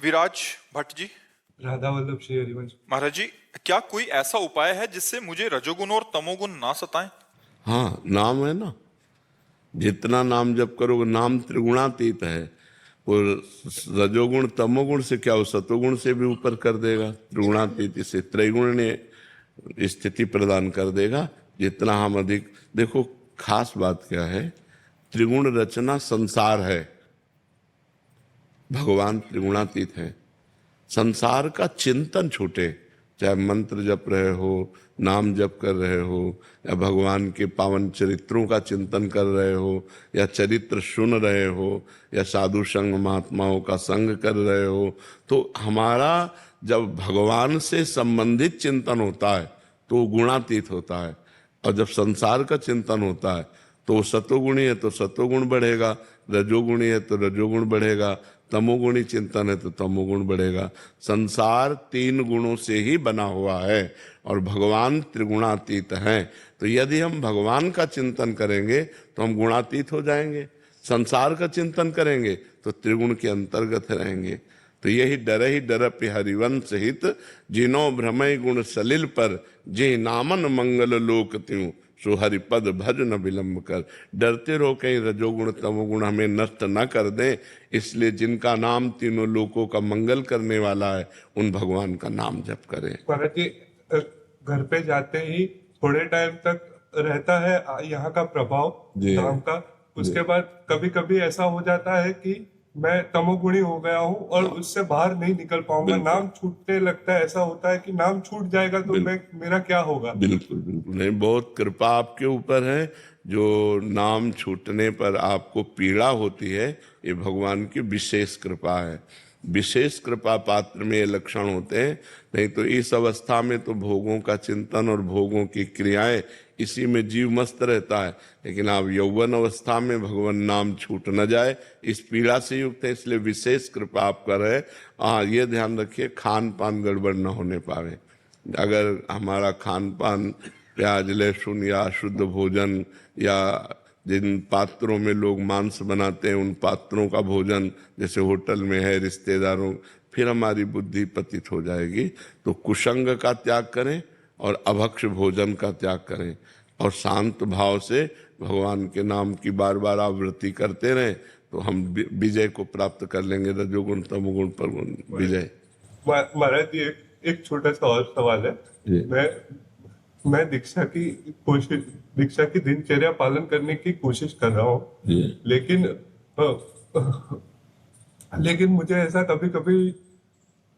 विराज भट्ट जी। राधा वल्लभ श्री हरिवंश। महाराज जी, क्या कोई ऐसा उपाय है जिससे मुझे रजोगुण और तमोगुण ना सताएं? हाँ, नाम है ना। जितना नाम जप करोगे, नाम त्रिगुणातीत है। वो रजोगुण तमोगुण से क्या, वो सतोगुण से भी ऊपर कर देगा। त्रिगुणातीत से त्रैगुण्य स्थिति प्रदान कर देगा। जितना हम अधिक देखो, खास बात क्या है, त्रिगुण रचना संसार है, भगवान त्रिगुणातीत है। संसार का चिंतन छूटे, चाहे मंत्र जप रहे हो, नाम जप कर रहे हो, या भगवान के पावन चरित्रों का चिंतन कर रहे हो, या चरित्र सुन रहे हो, या साधु संग महात्माओं का संग कर रहे हो, तो हमारा जब भगवान से संबंधित चिंतन होता है तो गुणातीत होता है। और जब संसार का चिंतन होता है तो सतोगुणी है तो सतोगुण बढ़ेगा, रजोगुणी है तो रजोगुण बढ़ेगा, तमोगुणी चिंतन है तो तमोगुण बढ़ेगा। संसार तीन गुणों से ही बना हुआ है और भगवान त्रिगुणातीत हैं। तो यदि हम भगवान का चिंतन करेंगे तो हम गुणातीत हो जाएंगे, संसार का चिंतन करेंगे तो त्रिगुण के अंतर्गत रहेंगे। तो यही डर हरिवंश हित, जिनो भ्रमय गुण सलिल पर, जे नामन मंगल लोक त्यों, सो हरिपद भज न विलंब कर। डरते रहो कहीं रजोगुण तमोगुण हमें नष्ट न कर दें, इसलिए जिनका नाम तीनों लोकों का मंगल करने वाला है, उन भगवान का नाम जप करें। महाराज जी, घर पे जाते ही थोड़े टाइम तक रहता है यहाँ का प्रभाव धाम का। उसके बाद कभी कभी ऐसा हो जाता है कि मैं तमोगुणी हो गया हूँ और उससे बाहर नहीं निकल पाऊंगा, नाम छूटने लगता है। ऐसा होता है कि नाम छूट जाएगा तो मेरा क्या होगा? बिल्कुल बिल्कुल नहीं, बहुत कृपा आपके ऊपर है। जो नाम छूटने पर आपको पीड़ा होती है, ये भगवान की विशेष कृपा है। विशेष कृपा पात्र में ये लक्षण होते हैं। नहीं तो इस अवस्था में तो भोगों का चिंतन और भोगों की क्रियाएं, इसी में जीव मस्त रहता है। लेकिन आप यौवन अवस्था में भगवान नाम छूट न जाए, इस पीड़ा से युक्त है, इसलिए विशेष कृपा आप कर रहे। हाँ, ये ध्यान रखिए, खान पान गड़बड़ न होने पावे। अगर हमारा खान पान प्याज लहसुन या शुद्ध भोजन, या जिन पात्रों में लोग मांस बनाते हैं उन पात्रों का भोजन जैसे होटल में है, रिश्तेदारों, फिर हमारी बुद्धि पतित हो जाएगी। तो कुसंग का त्याग करें और अभक्ष भोजन का त्याग करें, और शांत भाव से भगवान के नाम की बार बार आवृत्ति करते रहें, तो हम विजय को प्राप्त कर लेंगे। रजोगुण तमोगुण पर विजय। महाराज जी, एक छोटा सा और सवाल है। मैं दीक्षा की दिनचर्या पालन करने की कोशिश कर रहा हूँ, लेकिन मुझे ऐसा कभी कभी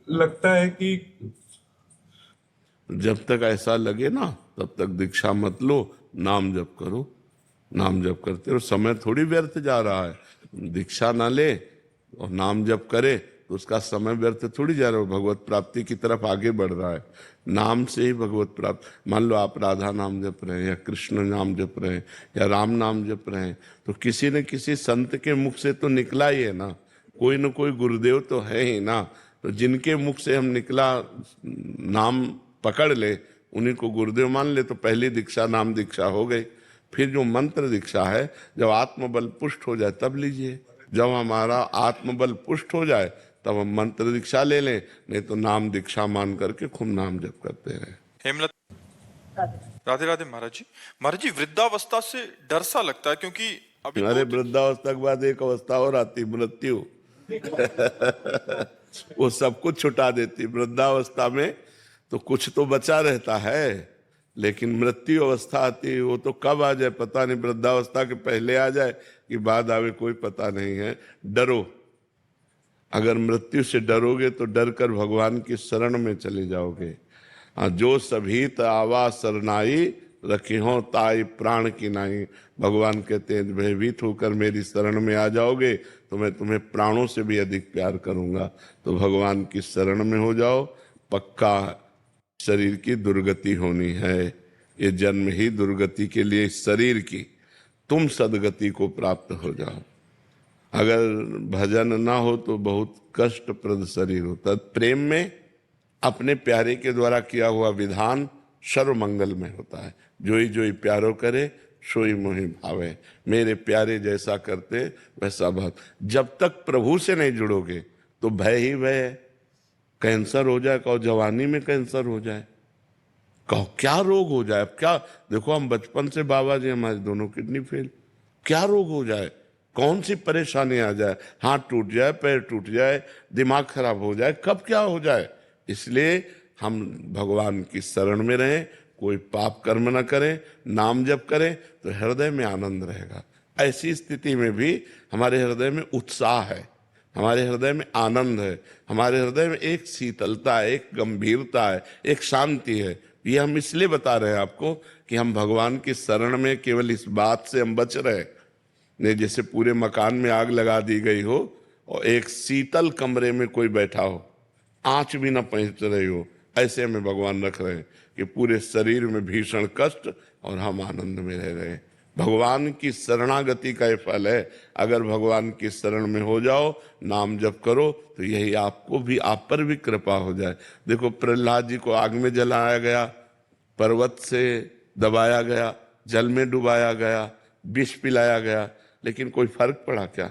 लगता है कि जब तक ऐसा लगे ना, तब तक दीक्षा मत लो, नाम जप करो। नाम जप करते रहो, समय थोड़ी व्यर्थ जा रहा है। दीक्षा ना ले और नाम जप करे तो उसका समय व्यर्थ थोड़ी जा रहा है, भगवत प्राप्ति की तरफ आगे बढ़ रहा है। नाम से ही भगवत प्राप्त। मान लो आप राधा नाम जप रहे हैं, या कृष्ण नाम जप रहे हैं, या राम नाम जप रहे हैं, तो किसी न किसी संत के मुख से तो निकला ही है ना, कोई न कोई गुरुदेव तो है ही ना। तो जिनके मुख से हम निकला नाम पकड़ ले, उन्हीं को गुरुदेव मान ले, तो पहली दीक्षा नाम दीक्षा हो गई। फिर जो मंत्र दीक्षा है, जब आत्मबल पुष्ट हो जाए तब लीजिए। जब हमारा आत्मबल पुष्ट हो जाए तब हम मंत्र दीक्षा ले लें, नहीं तो नाम दीक्षा मान करके खूब नाम जप करते रहे। हेमलत। राधे राधे महाराज जी। महाराज जी, वृद्धावस्था से डर सा लगता है, क्योंकि अभी अरे वृद्धावस्था के बाद एक अवस्था और आती, मृत्यु। वो सब कुछ छुटा देती। वृद्धावस्था में तो कुछ तो बचा रहता है, लेकिन मृत्यु अवस्था आती है, वो तो कब आ जाए पता नहीं। वृद्धावस्था के पहले आ जाए कि बाद आवे, कोई पता नहीं है। डरो, अगर मृत्यु से डरोगे तो डर कर भगवान की शरण में चले जाओगे। जो सभीत आवा शरणाई, रखी हो ताई प्राण की नाई। भगवान कहते हैं भयभीत होकर मेरी शरण में आ जाओगे तो मैं तुम्हें प्राणों से भी अधिक प्यार करूंगा। तो भगवान की शरण में हो जाओ, पक्का शरीर की दुर्गति होनी है। ये जन्म ही दुर्गति के लिए शरीर की, तुम सदगति को प्राप्त हो जाओ। अगर भजन ना हो तो बहुत कष्टप्रद शरीर होता। प्रेम में अपने प्यारे के द्वारा किया हुआ विधान सर्वमंगल में होता है। जोई जोई प्यारो करे, सोई मोहि भावे। मेरे प्यारे जैसा करते वैसा भक्त। जब तक प्रभु से नहीं जुड़ोगे तो भय ही भय है। कैंसर हो जाए, कहो जवानी में कैंसर हो जाए, कहो क्या रोग हो जाए। अब क्या, देखो हम बचपन से बाबा जी हमारे दोनों किडनी फेल, क्या रोग हो जाए, कौन सी परेशानी आ जाए, हाथ टूट जाए, पैर टूट जाए, दिमाग खराब हो जाए, कब क्या हो जाए। इसलिए हम भगवान की शरण में रहें, कोई पाप कर्म न करें, नाम जप करें तो हृदय में आनंद रहेगा। ऐसी स्थिति में भी हमारे हृदय में उत्साह है, हमारे हृदय में आनंद है, हमारे हृदय में एक शीतलता है, एक गंभीरता है, एक शांति है। ये हम इसलिए बता रहे हैं आपको कि हम भगवान की शरण में केवल इस बात से हम बच रहे नहीं, जैसे पूरे मकान में आग लगा दी गई हो और एक शीतल कमरे में कोई बैठा हो, आंच भी ना पहुंच रही हो, ऐसे में भगवान रख रहे हैं कि पूरे शरीर में भीषण कष्ट और हम आनंद में रह रहे हैं। भगवान की शरणागति का ये फल है। अगर भगवान की शरण में हो जाओ, नाम जप करो, तो यही आपको भी, आप पर भी कृपा हो जाए। देखो प्रहलाद जी को आग में जलाया गया, पर्वत से दबाया गया, जल में डुबाया गया, विष पिलाया गया, लेकिन कोई फर्क पड़ा क्या?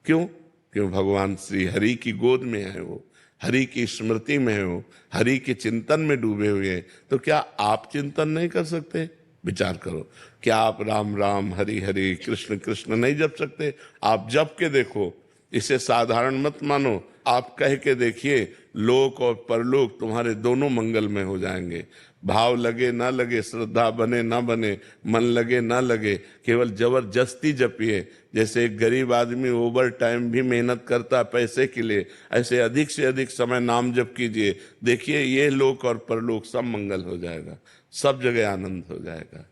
क्यों? क्यों? भगवान श्री हरि की गोद में है, वो हरि की स्मृति में है, वो हरि के चिंतन में डूबे हुए हैं। तो क्या आप चिंतन नहीं कर सकते? विचार करो, क्या आप राम राम हरि हरि कृष्ण कृष्ण नहीं जप सकते? आप जप के देखो, इसे साधारण मत मानो, आप कह के देखिए, लोक और परलोक तुम्हारे दोनों मंगल में हो जाएंगे। भाव लगे ना लगे, श्रद्धा बने ना बने, मन लगे ना लगे, केवल जबरदस्ती जपिए। जैसे एक गरीब आदमी ओवर टाइम भी मेहनत करता है पैसे के लिए, ऐसे अधिक से अधिक समय नाम जप कीजिए। देखिए ये लोक और परलोक सब मंगल हो जाएगा, सब जगह आनंद हो जाएगा।